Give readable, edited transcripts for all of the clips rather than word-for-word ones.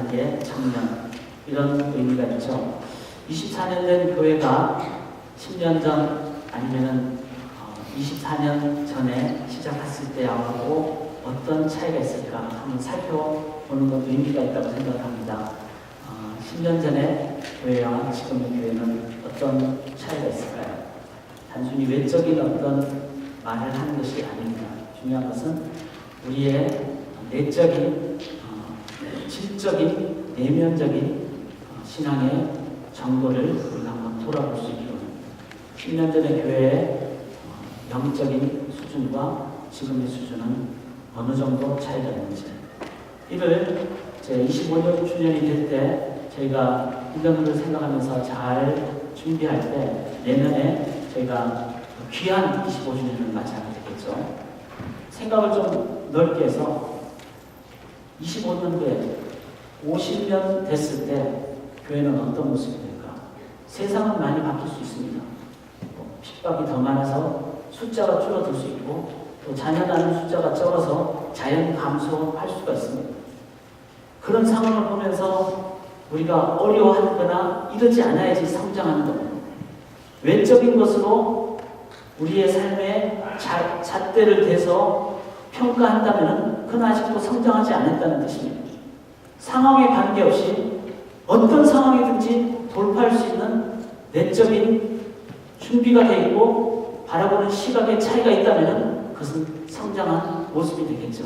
단계, 청년 이런 의미가 있죠. 24년 된 교회가 10년 전 아니면은 24년 전에 시작했을 때하고 어떤 차이가 있을까 한번 살펴보는 것도 의미가 있다고 생각을 합니다. 10년 전의 교회와 지금의 교회는 어떤 차이가 있을까요? 단순히 외적인 어떤 말을 하는 것이 아닙니다. 중요한 것은 우리의 내적인, 질적인, 내면적인 신앙의 정도를 우리가 한번 돌아볼 수 있기 원합니다. 10년 전의 교회의 영적인 수준과 지금의 수준은 어느 정도 차이가 있는지, 이를 제 25년 주년이 될 때 저희가 1년을 생각하면서 잘 준비할 때 내년에 저희가 귀한 25주년을 맞이하게 되겠죠. 생각을 좀 넓게 해서 25년 후에 50년 됐을 때 교회는 어떤 모습이 될까? 세상은 많이 바뀔 수 있습니다. 핍박이 더 많아서 숫자가 줄어들 수 있고 또 자녀 낳는 숫자가 적어서 자연 감소할 수가 있습니다. 그런 상황을 보면서 우리가 어려워하거나 이러지 않아야지 성장하는 겁니다. 외적인 것으로 우리의 삶에 잣대를 대서 평가한다면 그건 아직도 성장하지 않았다는 뜻입니다. 상황에 관계없이 어떤 상황이든지 돌파할 수 있는 내적인 준비가 되어 있고 바라보는 시각의 차이가 있다면 그것은 성장한 모습이 되겠죠.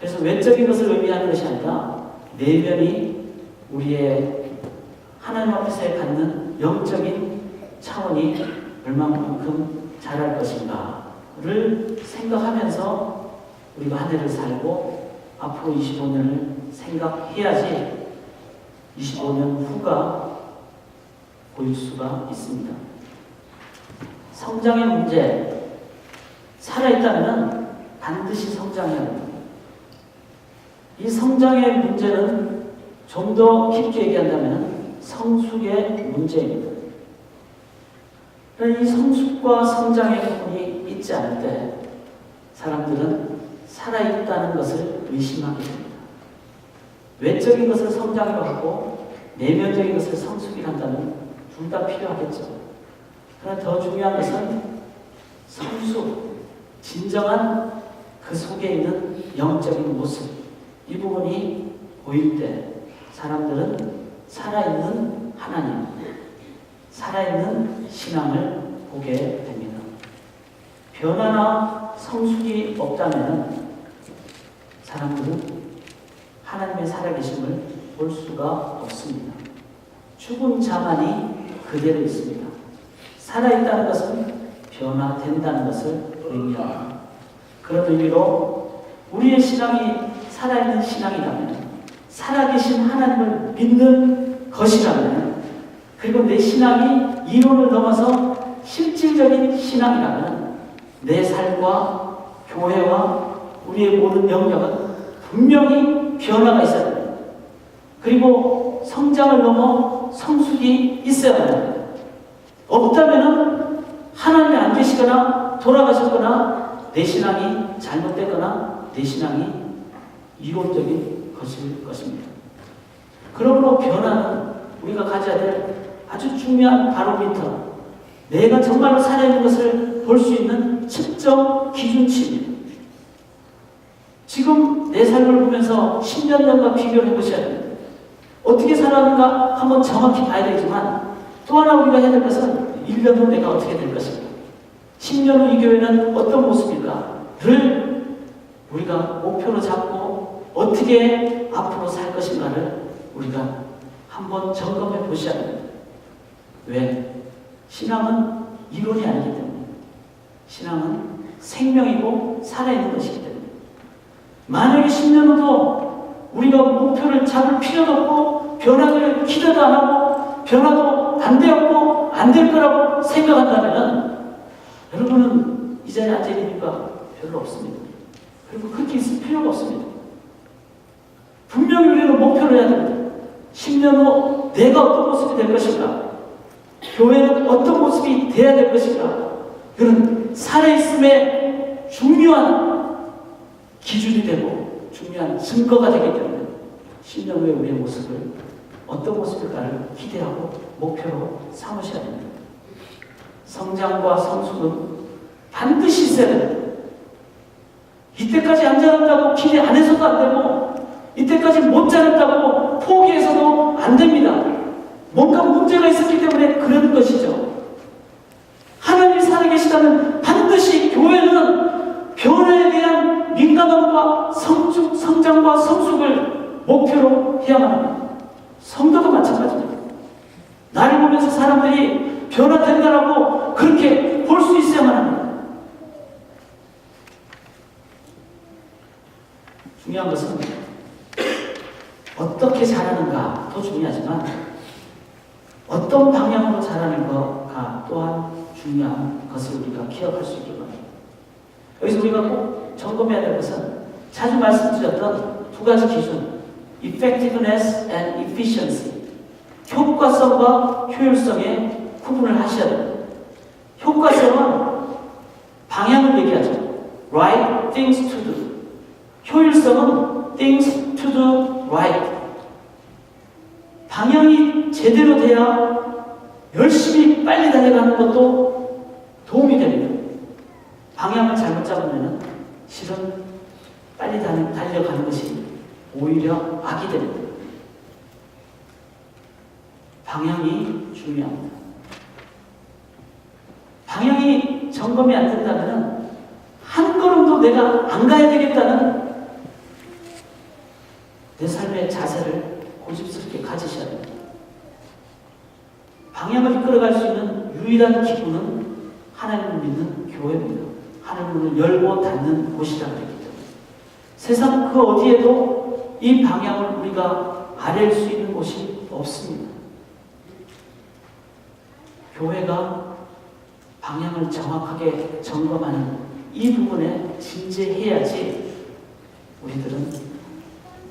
그래서 외적인 것을 의미하는 것이 아니라 내면이 우리의 하나님 앞에서 갖는 영적인 차원이 얼마만큼 자랄 것인가를 생각하면서 우리가 한 해를 살고 앞으로 25년을 생각해야지 25년 후가 보일 수가 있습니다. 성장의 문제, 살아있다면 반드시 성장해야 합니다. 이 성장의 문제는 좀 더 깊게 얘기한다면 성숙의 문제입니다. 이 성숙과 성장의 부분이 있지 않을 때 사람들은 살아있다는 것을 의심하게 됩니다. 외적인 것을 성장이라고 하고 내면적인 것을 성숙이라고 한다면 둘 다 필요하겠죠. 그러나 더 중요한 것은 성숙, 진정한 그 속에 있는 영적인 모습, 이 부분이 보일 때 사람들은 살아있는 하나님, 살아있는 신앙을 보게 됩니다. 변화나 성숙이 없다면 사람들은 하나님의 살아계심을 볼 수가 없습니다. 죽은 자만이 그대로 있습니다. 살아있다는 것은 변화된다는 것을 의미합니다. 그런 의미로 우리의 신앙이 살아있는 신앙이라면, 살아계신 하나님을 믿는 것이라면, 그리고 내 신앙이 이론을 넘어서 실질적인 신앙이라면 내 삶과 교회와 우리의 모든 영역은 분명히 변화가 있어야 됩니다. 그리고 성장을 넘어 성숙이 있어야 합니다. 없다면 하나님이 안 계시거나 돌아가셨거나 내 신앙이 잘못됐거나 내 신앙이 이론적인 것일 것입니다. 그러므로 변화는 우리가 가져야 될 아주 중요한 바로미터, 내가 정말로 살아있는 것을 볼 수 있는 측정 기준치입니다. 지금 내 삶을 보면서 10년 전과 비교를 해보셔야 됩니다. 어떻게 살았는가 한번 정확히 봐야 되지만 또 하나 우리가 해야 될 것은 1년 후 내가 어떻게 될 것인가, 10년 후 이 교회는 어떤 모습일까를 우리가 목표로 잡고 어떻게 앞으로 살 것인가를 우리가 한번 점검해 보셔야 됩니다. 왜? 신앙은 이론이 아니기 때문에, 신앙은 생명이고 살아있는 것이기 때문에, 만약에 10년 후도 우리가 목표를 잡을 필요도 없고 변화를 기대도 안 하고 변화도 안 되었고 안 될 거라고 생각한다면 여러분은 이 자리에 앉아 있는 이유가 별로 없습니다. 그리고 그렇게 있을 필요가 없습니다. 분명히 우리는 목표를 해야 됩니다. 10년 후 내가 어떤 모습이 될 것인가, 교회는 어떤 모습이 돼야 될 것인가, 그런 살아있음의 중요한 기준이 되고 중요한 증거가 되기 때문에 10년 후에 우리의 모습을 어떤 모습일까를 기대하고 목표로 삼으셔야 됩니다. 성장과 성숙은 반드시 있어야 됩니다. 이때까지 안 자랐다고 기대 안 해서도 안 되고, 이때까지 못 자랐다고 포기해서도 안 됩니다. 뭔가 문제가 있었기 때문에 그런 것이죠. 하나님이 살아계시다면 반드시 교회는 변화에 대한 민감함과 성장과 성숙을 목표로 해야만 합니다. 성도도 마찬가지입니다. 나를 보면서 사람들이 변화된다라고 그렇게 볼 수 있어야만 합니다. 중요한 것은 어떻게 자라는가도 중요하지만 어떤 방향으로 자라는가가 또한 중요한 것을 우리가 기억할 수 있기 바랍니다. 여기서 우리가 꼭 점검해야 될 것은 자주 말씀드렸던 두 가지 기준, effectiveness and efficiency, 효과성과 효율성의 구분을 하셔야 됩니다. 효과성은 방향을 얘기하죠. right things to do. 효율성은 things to do right. 방향이 제대로 돼야 열심히 빨리 달려가는 것도 도움이 됩니다. 방향을 잘못 잡으면 실은 빨리 달려가는 것이 오히려 악이 됩니다. 방향이 중요합니다. 방향이 점검이 안 된다면 한 걸음도 내가 안 가야 되겠다는 내 삶의 자세를 고집스럽게 가지셔야 됩니다. 방향을 이끌어갈 수 있는 유일한 기구는 하나님을 믿는 교회입니다. 하늘 문을 열고 닫는 곳이라고 했기 때문에 세상 그 어디에도 이 방향을 우리가 아랠 수 있는 곳이 없습니다. 교회가 방향을 정확하게 점검하는 이 부분에 진지해야지 우리들은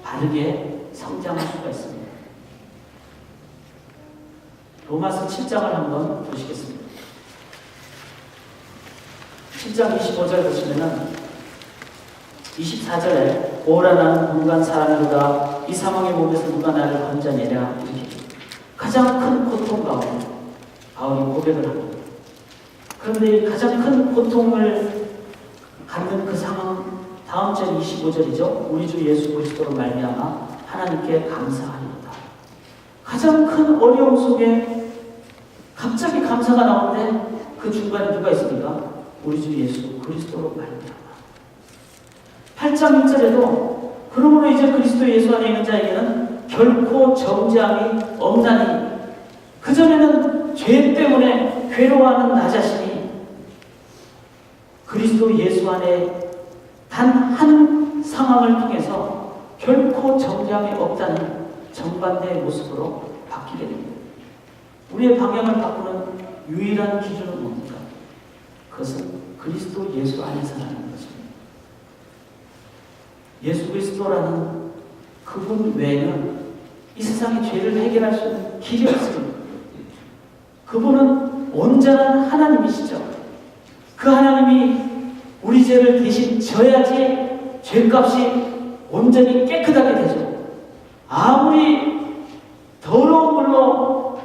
바르게 성장할 수가 있습니다. 로마서 7장을 한번 보시겠습니다. 7장 25절 보시면은 24절에 오라 나는 공간 사람이로다 이 사망의 몸에서 누가 나를 건져내랴 이렇게 가장 큰 고통 가운데 바울이 고백을 합니다. 그런데 가장 큰 고통을 갖는 그 상황 다음 절 25절이죠. 우리 주 예수 그리스도로 말미암아 하나님께 감사하리로다. 가장 큰 어려움 속에 갑자기 감사가 나오는데 그 중간에 누가 있습니까? 우리 주 예수 그리스도로 말미암아. 8장 1절에도 그러므로 이제 그리스도 예수 안에 있는 자에게는 결코 정죄함이 없나니 그전에는 죄 때문에 괴로워하는 나 자신이 그리스도 예수 안에 단 한 상황을 통해서 결코 정죄함이 없다는 정반대의 모습으로 바뀌게 됩니다. 우리의 방향을 바꾸는 유일한 기준은 뭡니까? 그것은 그리스도 예수 안에서라는 것입니다. 예수 그리스도라는 그분 외에는 이 세상의 죄를 해결할 수 있는 길이 없습니다. 그분은 온전한 하나님이시죠. 그 하나님이 우리 죄를 대신 져야지 죄값이 온전히 깨끗하게 되죠. 아무리 더러운 물로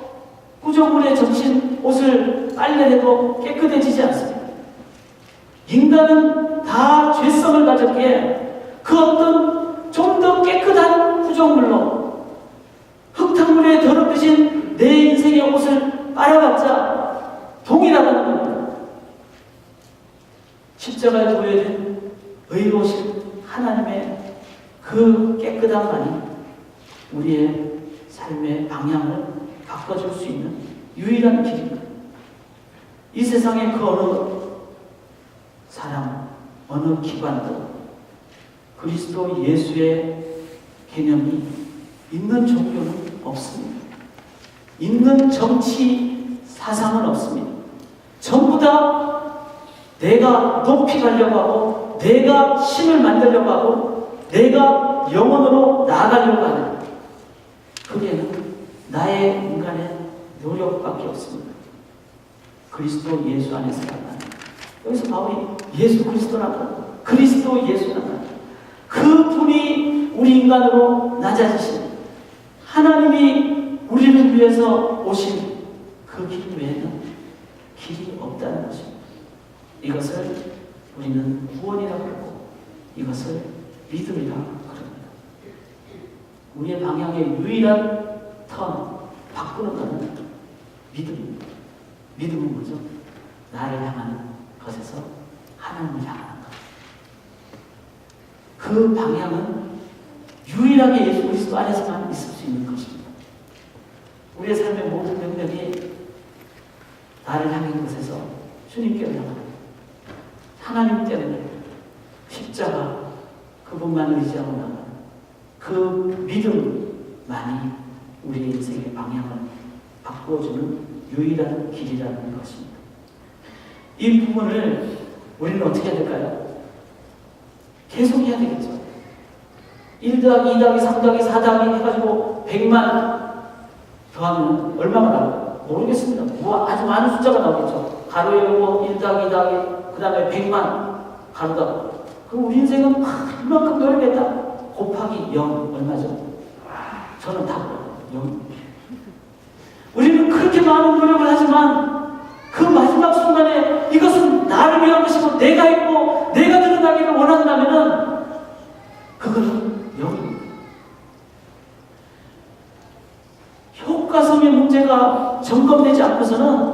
꾸정물에 적신 옷을 빨래해도 깨끗해지지 않습니다. 인간은 다 죄성을 가졌기에 그 어떤 좀 더 깨끗한 구정물로 흙탕물에 더럽혀진 내 인생의 옷을 빨아봤자 동일하다는 겁니다. 십자가에 보여진 의로우신 하나님의 그 깨끗함만이 우리의 삶의 방향을 바꿔줄 수 있는 유일한 길입니다. 이 세상의 그 어느 사람, 어느 기관도 그리스도 예수의 개념이 있는 종교는 없습니다. 있는 정치 사상은 없습니다. 전부 다 내가 높이 가려고 하고 내가 신을 만들려고 하고 내가 영혼으로 나아가려고 하는 거기에는 나의 인간의 노력밖에 없습니다. 그리스도 예수 안에서라면 여기서 바울이 예수 그리스도라고 그리스도 예수라고 그분이 우리 인간으로 낮아지신 하나님이 우리를 위해서 오신 그 길 외에는 길이 없다는 것입니다. 이것을 우리는 구원이라고 그러고 이것을 믿음이라고 그럽니다. 우리의 방향의 유일한 턴, 바꾸는 것은 믿음입니다. 믿음은 뭐죠? 나를 향하는 것에서 하나님을 향하는 것. 그 방향은 유일하게 예수 그리스도 안에서만 있을 수 있는 것입니다. 우리의 삶의 모든 능력이 나를 향한 것에서 주님께로 향하는 하나님 때문에 십자가 그분만 의지하고 나가는 그 믿음만이 우리의 인생의 방향을 바꾸어주는 유일한 길이라는 것입니다. 이 부분을 우리는 어떻게 해야 될까요? 계속 해야 되겠죠. 1 더하기 2 더하기 3 더하기 4 더하기 해가지고 100만 더하면 얼마가 나올까요? 모르겠습니다. 뭐 아주 많은 숫자가 나오겠죠. 가로 열고 1 더하기 2 더하기 그 다음에 100만 가로다. 그럼 우리 인생은 이만큼 노력했다. 곱하기 0 얼마죠? 저는 다 0. 우리는 그렇게 많은 노력을 하지만 그 마지막 순간에 이것은 나를 위한 것이고 내가 있고 내가 드러나기를 원한다면 그것은 0입니다. 효과성의 문제가 점검되지 않고서는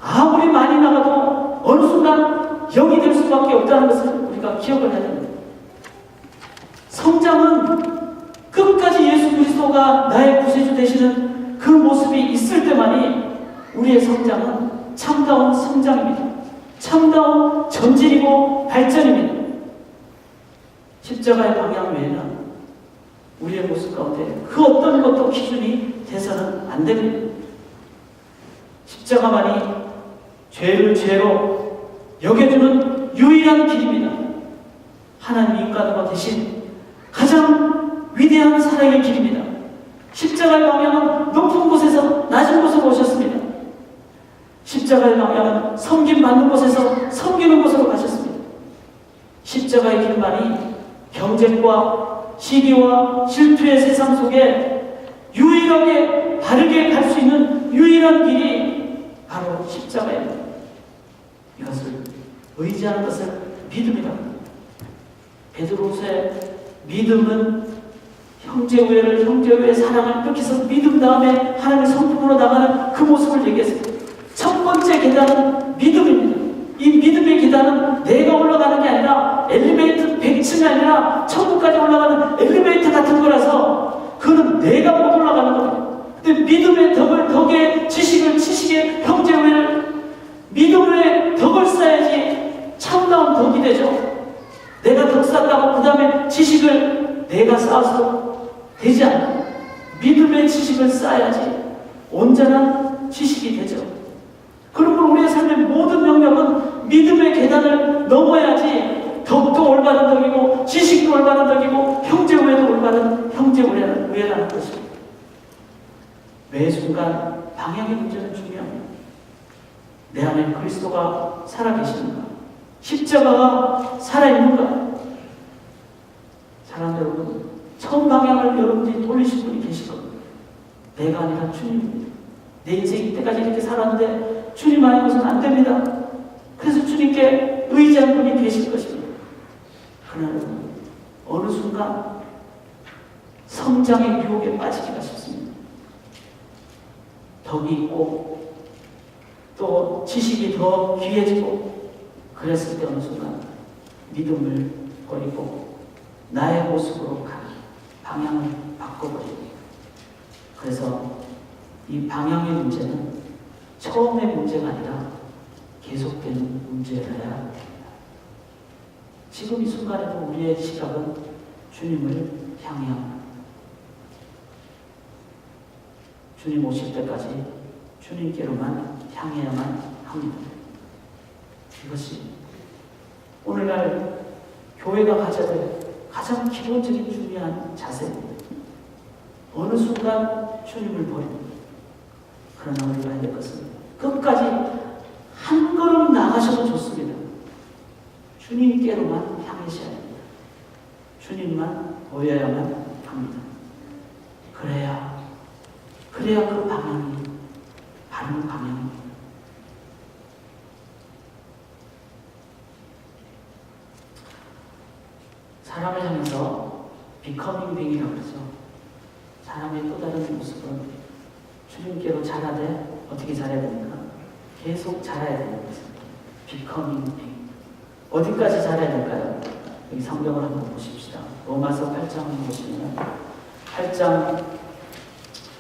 아무리 많이 나가도 어느 순간 0이 될 수밖에 없다는 것을 우리가 기억을 해야 됩니다. 성장은 끝까지 예수 그리스도가 나의 구세주 되시는 그 모습이 있을 때만이 우리의 성장은 참다운 성장입니다. 참다운 전진이고 발전입니다. 십자가의 방향 외에는 우리의 모습 가운데 그 어떤 것도 기준이 돼서는 안 됩니다. 십자가만이 죄를 죄로 여겨주는 유일한 길입니다. 하나님 인간으로 되신 가장 위대한 사랑의 길입니다. 십자가의 방향은 높은 곳에서 낮은 곳으로 오셨습니다. 십자가의 방향은 섬김받는 곳에서 섬기는 곳으로 가셨습니다. 십자가의 길만이 경쟁과 시기와 질투의 세상 속에 유일하게 바르게 갈 수 있는 유일한 길이 바로 십자가입니다. 이것을 의지하는 것을 믿음이라고 합니다. 베드로서의 믿음은 형제 우애를 형제 우애의 사랑을 이렇게 해서 믿음 다음에 하나님의 성품으로 나가는 그 모습을 얘기했습니다. 첫 번째 계단은 믿음입니다. 이 믿음의 계단은 내가 올라가는 게 아니라 엘리베이터 100층이 아니라 천국까지 올라가는 엘리베이터 같은 거라서 그거는 내가 못 올라가는 겁니다. 근데 믿음의 덕에 지식의 형제 우애를 믿음의 덕을 쌓아야지 참다운 덕이 되죠. 내가 덕 쌓다고 그 다음에 지식을 내가 쌓아서 되지 않아. 믿음의 지식을 쌓아야지 온전한 지식이 되죠. 그러므로 우리의 삶의 모든 영역은 믿음의 계단을 넘어야지 덕도 올바른 덕이고 지식도 올바른 덕이고 형제우애도 올바른 형제우애라는 것입니다. 매 순간 방향의 문제는 중요합니다. 내 안에 그리스도가 살아계시는가? 십자가가 살아있는가? 사랑하는 여러분, 처음 방향을 여러분들이 돌리신 분이 계실 겁니다. 내가 아니라 주님입니다. 내 인생 이때까지 이렇게 살았는데 주님 아니고서는 안 됩니다. 그래서 주님께 의지한 분이 계실 것입니다. 그러나 어느 순간 성장의 유혹에 빠지기가 쉽습니다. 덕이 있고 또 지식이 더 귀해지고 그랬을 때 어느 순간 믿음을 버리고 나의 모습으로 가는 방향을 바꿔버립니다. 그래서 이 방향의 문제는 처음의 문제가 아니라 계속되는 문제여야 합니다. 지금 이 순간에도 우리의 시각은 주님을 향해 합니다. 주님 오실 때까지 주님께로만 향해야만 합니다. 이것이 오늘날 교회가 가져야 될 가장 기본적인 중요한 자세입니다. 어느 순간 주님을 버립니다. 그러나 우리가 해야 될 것은 끝까지 한 걸음 나가셔도 좋습니다. 주님께로만 향하셔야 합니다. 주님만 보여야만 합니다. 그래야 그래야 그 방향이 바른 방향입니다. 사람을 향해서 becoming being이라고 그러죠. 사람의 또 다른 모습은 주님께로 자라되 어떻게 자라야 됩니까? 계속 자라야 되는 것입니다. becoming being. 어디까지 자라야 될까요? 여기 성경을 한번 보십시다. 로마서 8장 한번 보시면 8장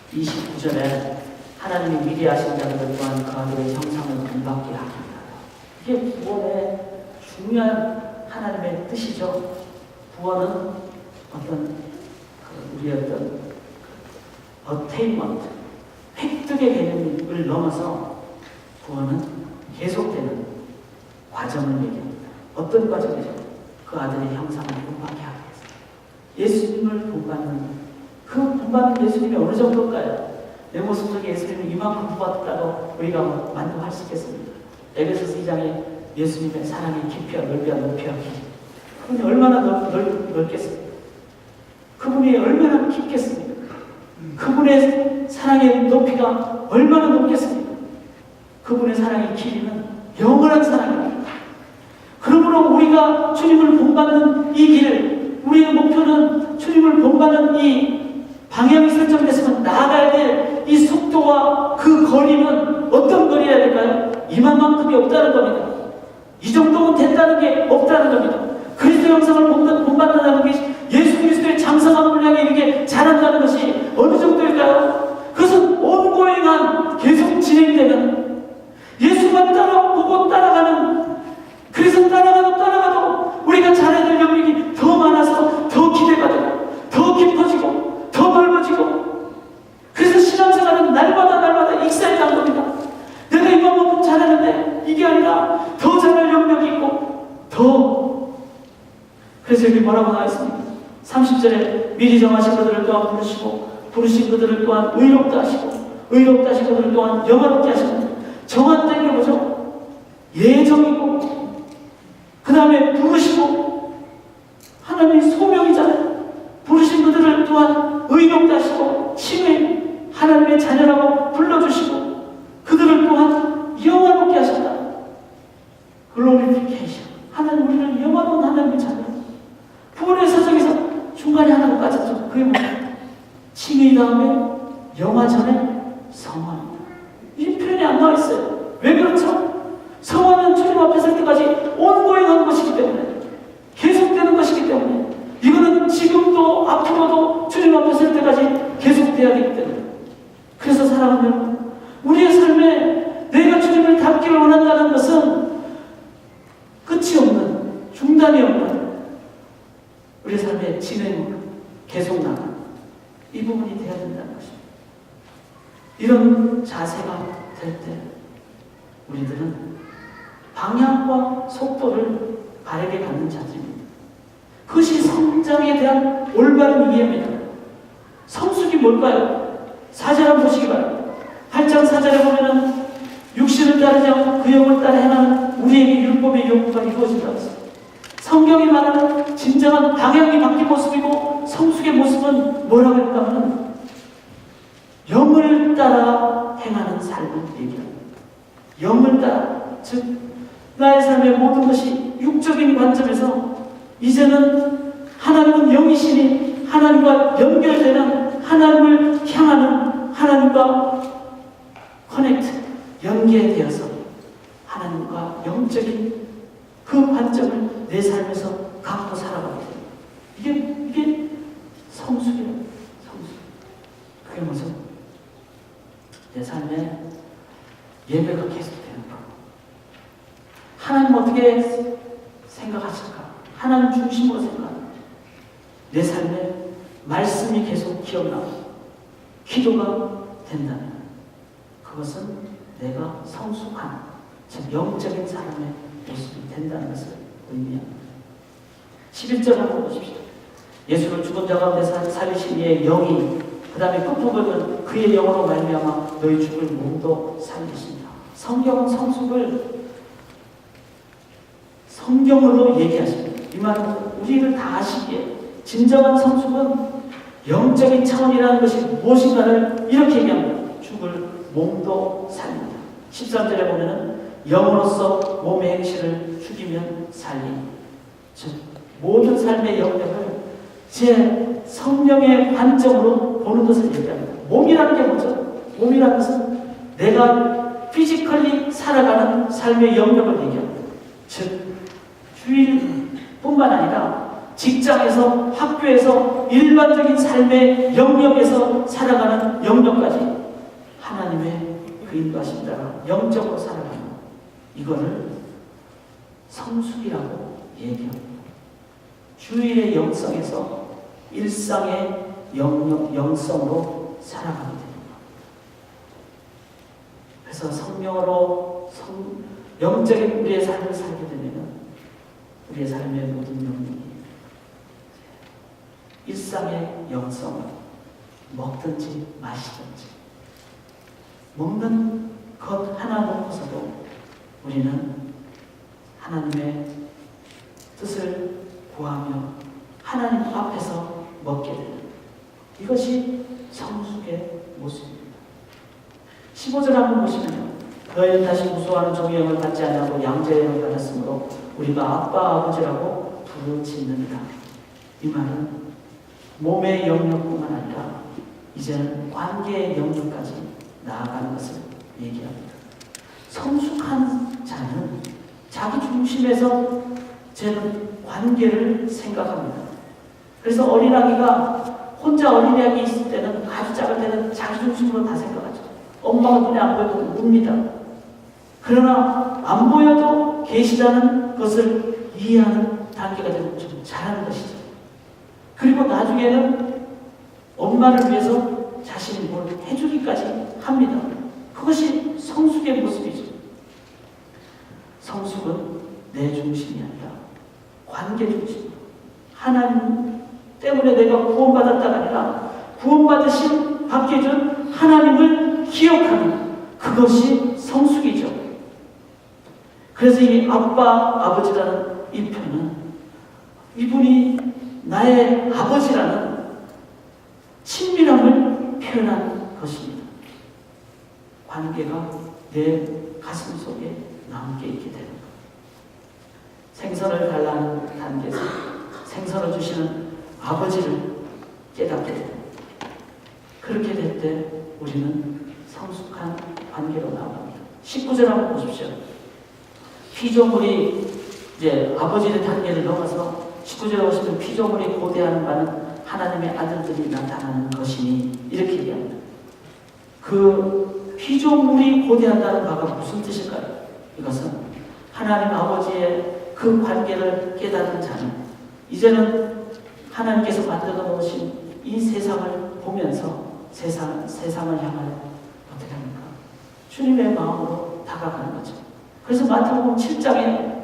29절에 하나님이 미리 아신 자들 또한 그 아들의 형상을 본받게 하옵니다. 이게 구원의 중요한 하나님의 뜻이죠. 구원은 어떤 우리의 어떤 attainment, 획득의 개념을 넘어서 구원은 계속되는 과정을 얘기합니다. 어떤 과정이죠? 그 아들의 형상을 본받게 하기 위해서. 예수님을 본받는, 그 본받는 예수님이 어느 정도일까요? 내 모습 속에 예수님을 이만큼 본받다고 우리가 만족할 수 있겠습니까? 에베소서 2장에 예수님의 사랑의 깊이와 넓이와 높이와 깊이, 그분이 얼마나 넓겠습니까? 그분이 얼마나 깊겠습니까? 그분의 사랑의 높이가 얼마나 높겠습니까? 그분의 사랑의 길이는 영원한 사랑입니다. 그러므로 우리가 주님을 본받는 이 길, 우리의 목표는 주님을 본받는 이 방향이 설정됐으면 나아가야 될 이 속도와 그 거리는 어떤 거리여야 될까요? 이만큼이 없다는 겁니다. 이 정도면 된다는 게 없다는 겁니다. 그리스도 형상을 본받는다는 게 예수 그리스도의 장성한 분량에 이르게 자란다는 것이 어느 정도일까요? 그것은 온고잉한 계속 진행되는, 예수만 따라보고 따라가는, 그래서 따라가도 우리가 자라야 될 영역이 더 많아서 더 기대가 되고 더 깊어지고 더 넓어지고, 그래서 신앙생활은 날마다 익사해간 겁니다. 내가 이만큼 잘하는데 이게 아니라 더 잘할 영역이 있고 더. 그래서 여기 뭐라고 나와 있습니까? 30절에 미리 정하신 그들을 또한 부르신 그들을 또한 의롭다 하시고 의롭다 하신 그들을 또한 영화롭게 하시고. 정한다는 게 뭐죠? 예정이고 그 다음에 부르시고, 하나님의 소명이잖아요. 부르신 그들을 또한 의롭다 하시고 칭해 하나님의 자녀라고 불러주시고 그들을 또한 영화롭게 하셨다. 글로리피케이션. 하나님, 우리를 영화로운 하나님의 자녀. 구원의 사정에서 중간에 하나가 빠졌죠. 그게 뭐예요? 칭의 다음에 영화 전에 성화입니다. 이 표현이 안 나와 있어요. 왜 그렇죠? 성화는 주님 앞에 설 때까지 온고잉한 것이기 때문에, 계속되는 것이기 때문에, 이거는 지금도 앞으로도 주님 앞에 설 때까지 계속돼야 되기 때문에. 그래서 사랑하는 여러분, 우리의 삶에 내가 주님을 닮기를 원한다는 것은 끝이 없는, 중단이 없는 우리의 삶의 진행, 계속 나가는 이 부분이 되어야 된다는 것입니다. 이런 자세가 될 때 우리들은 방향과 속도를 바르게 갖는 자세입니다. 그것이 성장에 대한 올바른 이해입니다. 성숙이 뭘까요? 4절 한번 보시기 바랍니다. 8장 4절에 보면은 육신을 따르지 않고 그 영을 따라 행하는 우리에게 율법의 요구가 이루어진다고 했습니다. 성경이 말하는 진정한 방향이 바뀐 모습이고 성숙의 모습은 뭐라고 할까하면 영을 따라 행하는 삶을 얘기합니다. 영을 따라, 즉 나의 삶의 모든 것이 육적인 관점에서 이제는 하나님은 영이시니 하나님과 연결되는, 하나님을 향하는, 하나님과 커넥트, 연계되어서 하나님과 영적인 그 관점을 내 삶에서 갖고 살아가게 됩니다. 이게 성숙이에요. 성숙. 그게 뭐죠? 내 삶에 예배가 계속되는 거. 하나님 어떻게 생각하실까? 하나님 중심으로 생각하는 내 삶에 말씀이 계속 기억나고 기도가 된다면 그것은 내가 성숙한, 즉 영적인 사람의 모습이 된다는 것을 의미합니다. 11절 한번 보십시오. 예수를 죽은 자 가운데 살리신 이의 영이, 그 다음에 끝부분은 그의 영으로 말미암아 너희 죽을 몸도 살리신다. 성경은 성숙을 성경으로 얘기하십니다. 이 말은 우리를 다 아시기에 진정한 성숙은 영적인 차원이라는 것이 무엇인가를 이렇게 얘기합니다. 죽을 몸도 살립니다. 13절에 보면은 영으로서 몸의 행실을 죽이면 살림. 즉 모든 삶의 영역을 제 성령의 관점으로 보는 것을 얘기합니다. 몸이라는 게 뭐죠? 몸이라는 것은 내가 피지컬리 살아가는 삶의 영역을 얘기합니다. 즉 주일뿐만 아니라 직장에서, 학교에서, 일반적인 삶의 영역에서 살아가는 영역까지 하나님의 그 인도하심 따라 영적으로 살아가는 이거를 성숙이라고 얘기합니다. 주일의 영성에서 일상의 영성으로 살아가게 됩니다. 그래서 성령으로 영적인 우리의 삶을 살게 되면 우리의 삶의 모든 영역이 일상의 영성을 먹든지 마시든지 먹는 것 하나 놓고서도 우리는 하나님의 뜻을 구하며 하나님 앞에서 먹게 되는 이것이 성숙의 모습입니다. 15절 한번 보시면요. 너희는 다시 무수하는 종의 영을 받지 아니하고 양자의 영을 받았으므로 우리가 아빠 아버지라고 부르짖는다. 이 말은 몸의 영역뿐만 아니라 이제는 관계의 영역까지 나아가는 것을 얘기합니다. 성숙한 자는 자기 중심에서 쟤는 관계를 생각합니다. 그래서 어린아기가 혼자 어린아기 있을 때는 아주 작을 때는 자기 중심으로 다 생각하죠. 엄마가 눈에 안 보여도 웁니다. 그러나 안 보여도 계시다는 것을 이해하는 단계가 되면 좀 잘하는 것이죠. 그리고 나중에는 엄마를 위해서 자신이 뭘 해주기까지 합니다. 그것이 성숙의 모습이죠. 성숙은 내 중심이 아니라 관계 중심. 하나님 때문에 내가 구원받았다가 아니라 구원받으신 받게 준 하나님을 기억하는 그것이 성숙이죠. 그래서 이 아빠, 아버지라는 이 표현은 이분이 나의 아버지라는 친밀함을 표현한 것입니다. 관계가 내 가슴 속에 남게 있게 되는 것. 생선을 달라는 단계에서 생선을 주시는 아버지를 깨닫게 됩니다. 그렇게 될 때 우리는 성숙한 관계로 나아갑니다. 19절 한번 보십시오. 피조물이 이제 아버지의 단계를 넘어서 19절에 보시면 피조물이 고대하는 바는 하나님의 아들들이 나타나는 것이니 이렇게 얘기합니다. 그 피조물이 고대한다는 바가 무슨 뜻일까요? 이것은 하나님 아버지의 그 관계를 깨닫는 자는 이제는 하나님께서 만들어 놓으신 이 세상을 보면서 세상을 향하여 어떻게 합니까? 주님의 마음으로 다가가는 거죠. 그래서 마태복음 7장에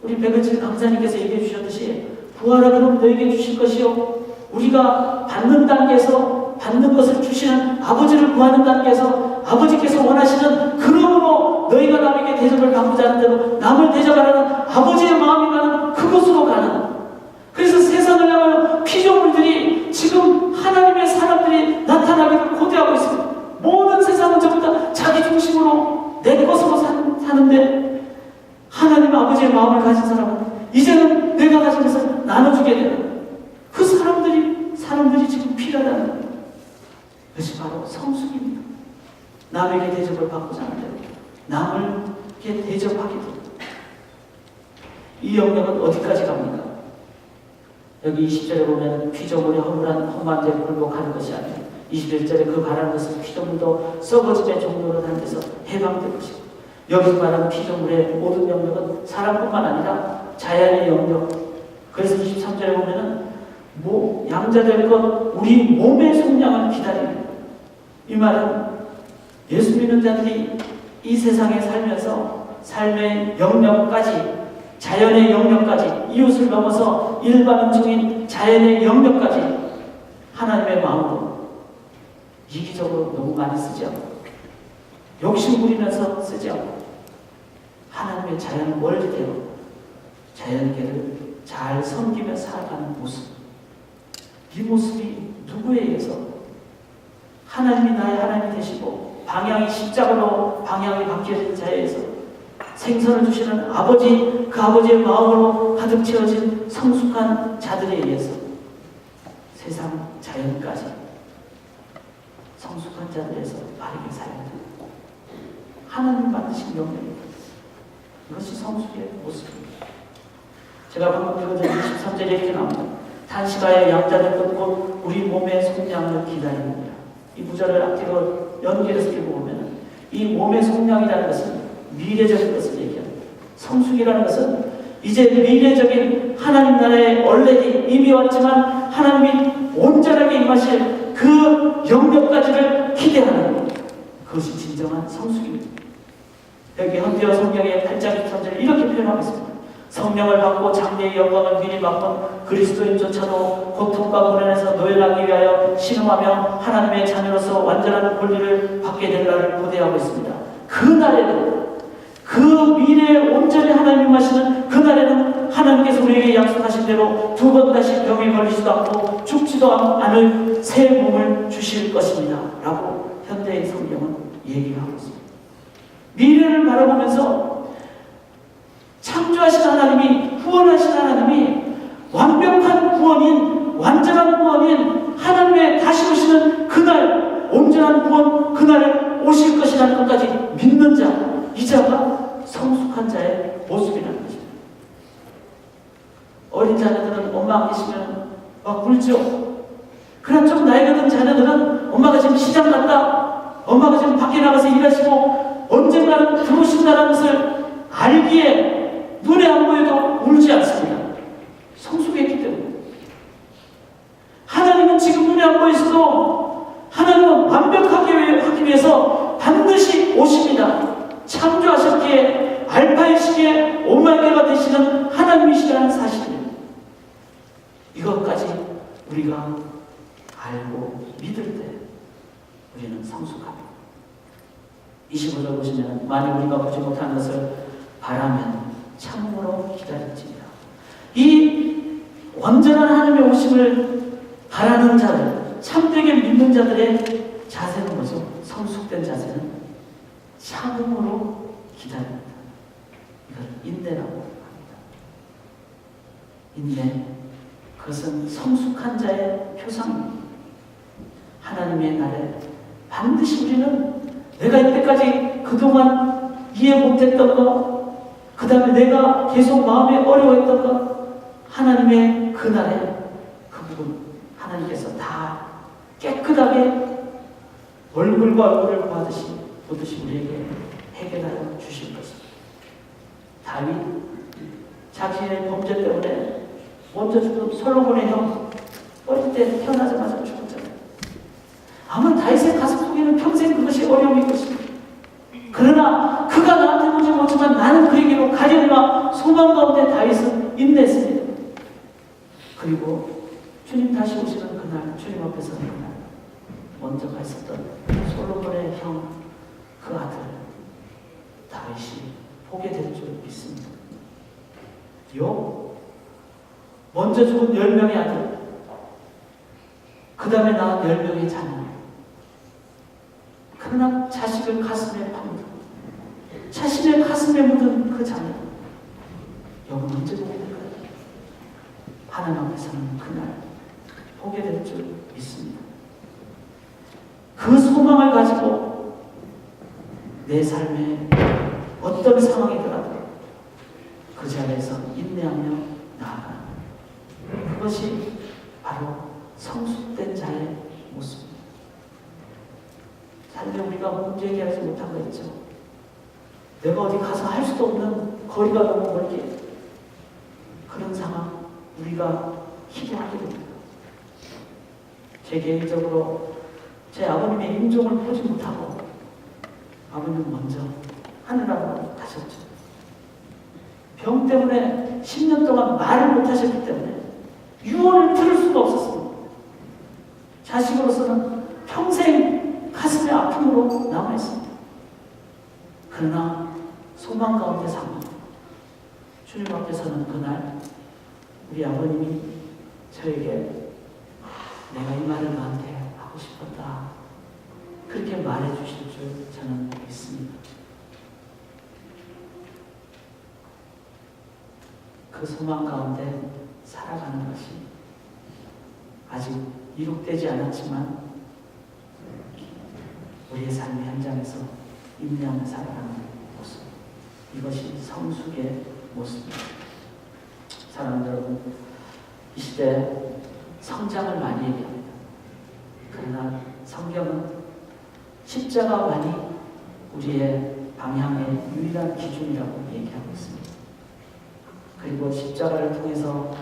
우리 백은실 강사님께서 얘기해 주셨듯이 부활하 그럼 너에게 주실 것이요 우리가 받는 단계에서 받는 것을 주시는 아버지를 구하는 단계에서 아버지께서 원하시는 그러므로 너희가 남에게 대접을 받고자 하는 대로 남을 대접하라는 아버지의 마음이 가는 그곳으로 가는 그래서 세상을 향하여 피조물들이 지금 하나님의 사람들이 나타나기를 고대하고 있습니다. 모든 세상은 전부 다 자기 중심으로 내 것으로 사는데 하나님 아버지의 마음을 가진 사람은 이제는 내가 가진 것을 나눠주게 되는 그 사람들이 지금 필요하다는 거예요. 그것이 바로 성숙입니다. 남에게 대접을 받고자 하는 대로 남에게 대접하게 됩니다. 이 영역은 어디까지 갑니까? 여기 20절에 보면 피조물이 험한 데를 굴복하는 것이 아니라 21절에 그 바라는 것은 피조물도 썩어짐의 종로로 단계에서 해방될 것이고 여기서 말하는 피조물의 모든 영역은 사람뿐만 아니라 자연의 영역. 그래서 23절에 보면은 양자될 것 우리 몸의 속량을 기다립니다. 이 말은 예수 믿는 자들이 이 세상에 살면서 삶의 영역까지 자연의 영역까지 이웃을 넘어서 일반적인 자연의 영역까지 하나님의 마음으로 이기적으로 너무 많이 쓰지 않고 욕심 부리면서 쓰지 않고 하나님의 자연 원리대로 자연계를 잘 섬기며 살아가는 모습 이 모습이 누구에 의해서? 하나님이 나의 하나님이 되시고 방향이 십자가로 방향이 바뀌어진 자에 의해서 생선을 주시는 아버지, 그 아버지의 마음으로 가득 채워진 성숙한 자들에 의해서 세상 자연까지 성숙한 자들에서 바르게 살아야 됩니다. 하나님 만드신 명령입니다. 이것이 성숙의 모습입니다. 제가 방금 읽어드린 23절에 이렇게 나옵니다. 단시가에 양자를 끊고 우리 몸의 속량을 기다립니다. 이 구절을 앞뒤로 연결해서 읽어보면 이 몸의 속량이라는 것은 미래적인 것을 얘기합니다. 성숙이라는 것은 이제 미래적인 하나님 나라의 얼레이 이미 왔지만 하나님이 온전하게 임하실 그 영역까지를 기대하는 것. 그것이 진정한 성숙입니다. 여기 현대어 성경의 8장 23절을 이렇게 표현하고 있습니다. 성령을 받고 장래의 영광을 미리 맛본 그리스도인조차도 고통과 고난에서 노예하기 위하여 신음하며 하나님의 자녀로서 완전한 권리를 받게 될 날을 고대하고 있습니다. 그 날에는, 그 미래에 온전히 하나님 임하시는 그 날에는 하나님께서 우리에게 약속하신 대로 두 번 다시 병에 걸리지도 않고 죽지도 않을 새 몸을 주실 것입니다. 라고 현대의 성경은 얘기를 하고 있습니다. 미래를 바라보면서 창조하신 하나님이, 구원하신 하나님이 완벽한 구원인, 완전한 구원인 하나님의 다시 오시는 그날, 온전한 구원 그날에 오실 것이라는 것까지 믿는 자, 이 자가 성숙한 자의 모습이라는 것입니다. 어린 자녀들은 엄마 안 계시면 막 울죠. 그러나 좀 나이가 든 자녀들은 엄마가 지금 시장 갔다, 엄마가 지금 밖에 나가서 일하시고 언젠가는 들어오신다는 것을 알기에 눈에 안 보여도 울지 않습니다. 성숙했기 때문에. 하나님은 지금 눈에 안 보이셔도 하나님은 완벽하게 하기 위해서 반드시 오십니다. 창조하셨기에 알파이시기에 오메가가 되시는 하나님이시라는 사실입니다. 이것까지 우리가 알고 믿을 때 우리는 성숙합니다. 25절 보시면 만일 우리가 보지 못한 것을 바라면 참으로 기다릴지니라. 이 완전한 하나님의 오심을 바라는 자들, 참되게 믿는 자들의 자세는 뭐죠? 성숙된 자세는 참음으로 기다립니다. 이걸 인내라고 합니다. 인내, 그것은 성숙한 자의 표상입니다. 하나님의 날에 반드시 우리는 내가 이때까지 그동안 이해 못했던 것, 그 다음에 내가 계속 마음에 어려워했던 것, 하나님의 그날에 그 부분 하나님께서 다 깨끗하게 얼굴과 얼굴을 보듯이 우리에게 해결하여 주실 것입니다. 다윗 자신의 범죄 때문에 먼저 죽은 솔로몬의 형, 어릴 때 태어나자마자 죽었잖아요. 아마 다윗의 가슴 속에는 평생 그것이 어려움일 것입니다. 그러나 그가 나한테 보지 못하지만 나는 그에게로 가려니와 소망 가운데 다윗은 인내했습니다. 그리고 주님 다시 오시는 그날, 주님 앞에 서는 그날 먼저 가 있었던 솔로몬의 형, 그 아들 다윗이 보게 될 줄 믿습니다. 욥, 먼저 죽은 10명의 아들, 그 다음에 낳은 10명의 자녀. 그러나 자식을 가슴에 파묻은, 자신의 가슴에 묻은 그 자녀, 욥은 언제 보게 될까요? 하나님 앞에서는 그날 보게 될 줄 믿습니다. 그 소망을 가지고 내 삶에 어떤 상황이더라도 그 자리에서 인내하며 나아가는, 그것이 바로 성숙된 자의 모습입니다. 삶에 우리가 문제 해결하지 못한 거 있죠. 내가 어디 가서 할 수도 없는, 거리가 너무 멀게, 그런 상황 우리가 기도하게 됩니다. 제 개인적으로 제 아버님의 임종을 보지 못하고 아버님 먼저 하늘나라로 가셨죠. 병 때문에 10년 동안 말을 못하셨기 때문에 유언을 들을 수가 없었습니다. 자식으로서는 평생 가슴의 아픔으로 남아있습니다. 그러나 소망 가운데 삼아 주님 앞에 서는 그날 우리 아버님이 저에게 내가 이 말을 너한테 하고 싶었다. 그렇게 말해 주실 줄 저는 믿습니다. 그 소망 가운데 살아가는 것이 아직 이룩되지 않았지만 우리의 삶의 현장에서 임량을 살아가는 모습, 이것이 성숙의 모습입니다. 사랑하는 여러분, 이 시대에 성장을 많이 얘기합니다. 그러나 성경은 십자가만이 우리의 방향의 유일한 기준이라고 얘기하고 있습니다. 그리고 십자가를 통해서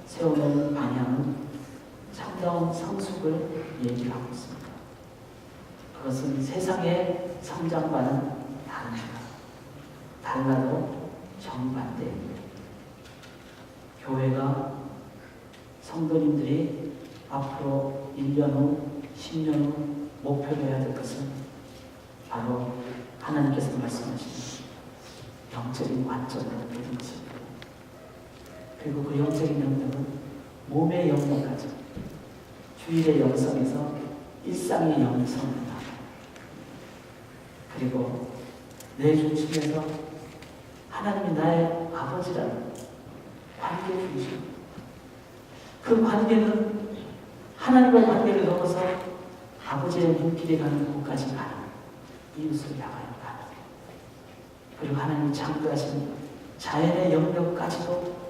세우는 방향은 참다운 성숙을 얘기하고 있습니다. 그것은 세상의 성장과는 다릅니다. 달라도 정반대입니다. 교회가 성도님들이 앞으로 1년 후, 10년 후 목표로 해야 될 것은 바로 하나님께서 말씀하시는 영적인 관점을 보는 것입니다. 그리고 그 영적인 영역은 몸의 영역까지 주일의 영성에서 일상의 영성을 다 그리고 내 중심에서 하나님이 나의 아버지라는 관계 중심, 그 관계는 하나님과의 관계를 넘어서 아버지의 눈길이 가는 곳까지 가는, 이웃을 향하여 가는, 그리고 하나님이 창조하신 자연의 영역까지도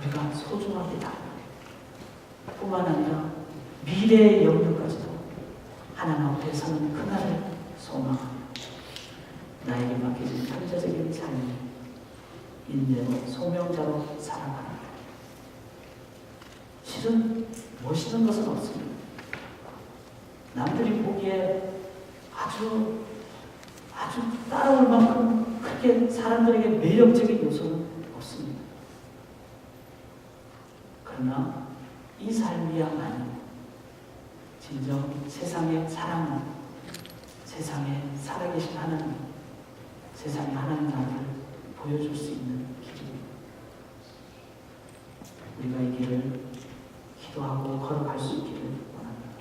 우리가 소중하게 다루는 뿐만 아니라 미래의 영역까지도 하나님 앞에 서는 그날을 소망합니다. 나에게 맡겨진 현재적인 삶이 인내로 소명자로 살아가는 것. 실은 멋있는 것은 없습니다. 남들이 보기에 아주 따라올 만큼 그렇게 사람들에게 매력적인 요소는 없습니다. 그러나 이 삶이야말로 진정 세상의 사랑을, 세상에 살아계신 하나님, 세상에 하나님 나라를 보여줄 수 있는 길입니다. 우리가 이 길을 기도하고 걸어갈 수 있기를 원합니다.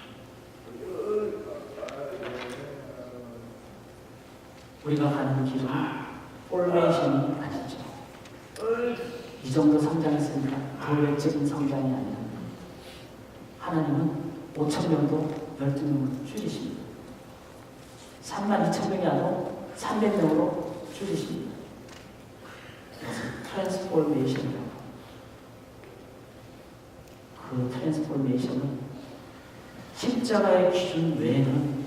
우리가 가는 길은 포메이션이 아니죠. 이 정도 성장했으니까 더 외적인 성장이 아니라 하나님은 5,000명도 12명으로 줄이십니다. 32,000명이 아니라 300명으로 줄이십니다. 트랜스포메이션이라고. 그 트랜스포메이션은 십자가의 기준 외에는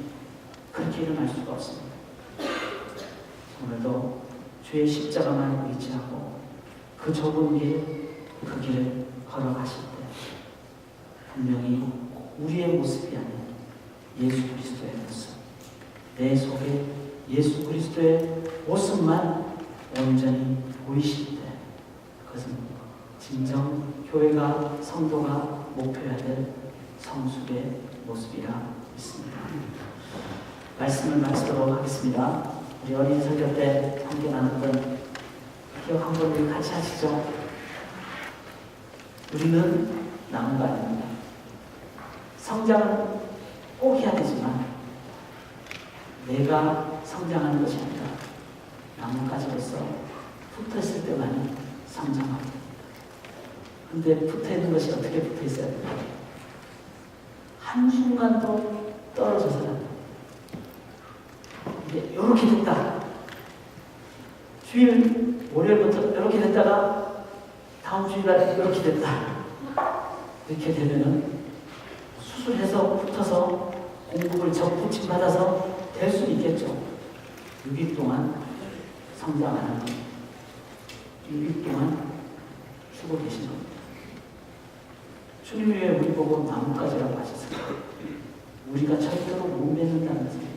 그렇게 일어날 수가 없습니다. 오늘도 주의 십자가만 의지하고 그 좁은 길, 그 길을 걸어가실 때 분명히 우리의 모습이 아닌 예수 그리스도의 모습, 내 속에 예수 그리스도의 모습만 온전히 보이실 때 그것은 진정 교회가, 성도가 목표해야 될 성숙의 모습이라 믿습니다. 말씀을 마치도록 하겠습니다. 우리 어린 설교 때 함께 나눴던 기억 한번 우리 같이 하시죠. 우리는 나무가 아닙니다. 성장은 꼭 해야 되지만 내가 성장하는 것이 아니라 나뭇가지로서 붙어있을 때만이 성장합니다. 근데 붙어있는 것이 어떻게 붙어있어야 됩니까? 한순간도 떨어져서는 안 됩니다. 이제 이렇게 됐다. 주일 월요일부터 이렇게 됐다가 다음 주일날 이렇게 됐다. 이렇게 되면은 수술해서 붙어서 공급을 적부침 받아서 될 수 있겠죠. 6일 동안 성장 안 하는 6일 동안 쉬고 계신 겁니다. 주님 위에 우리 보고 나뭇가지라고 하셨습니다. 우리가 절대로 못 맺는다는 것입니다.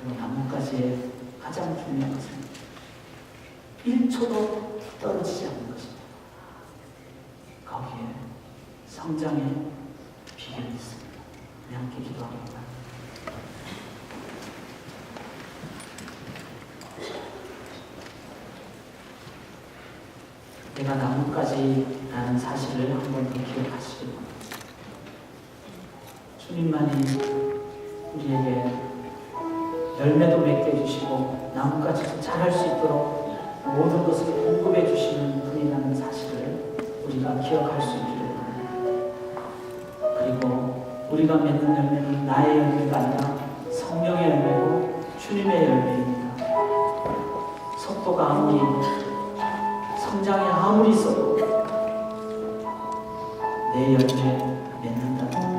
그리고 나뭇가지의 가장 중요한 것은 1초도 떨어지지 않는 것입니다. 거기에 성장의 비결이 있습니다. 우리 함께 기도합니다. 내가 나뭇가지라는 사실을 한 번 더 기억하시기 바랍니다. 주님만이 우리에게 열매도 맺게 해주시고 나무까지도 자랄 수 있도록 모든 것을 공급해 주시는 분이라는 사실을 우리가 기억할 수 있기를 바랍니다. 그리고 우리가 맺는 열매는 나의 열매가 아니라 성령의 열매고 주님의 열매입니다. 속도가 아무리 성장이 아무리 있어도 내 열매 맺는다면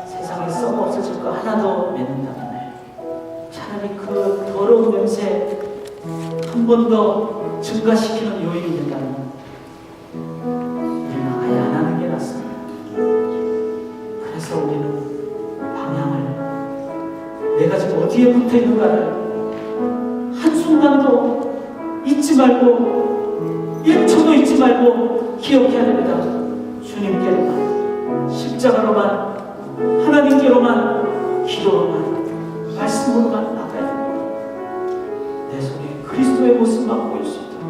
세상에 썩어 없어질 거 하나도 맺는다면 차라리 그 더러운 냄새 한 번 더 증가시키는 요인이 된다면 우리는 아예 안 하는 게 낫습니다. 그래서 우리는 방향을 내가 지금 어디에 붙어 있는가를 한순간도 잊지 말고 1초도 잊지 말고 기억해야 됩니다. 주님께로만, 십자가로만, 하나님께로만, 기도로만, 말씀으로만 나가야 됩니다. 내 속에 그리스도의 모습만 보일 수 있도록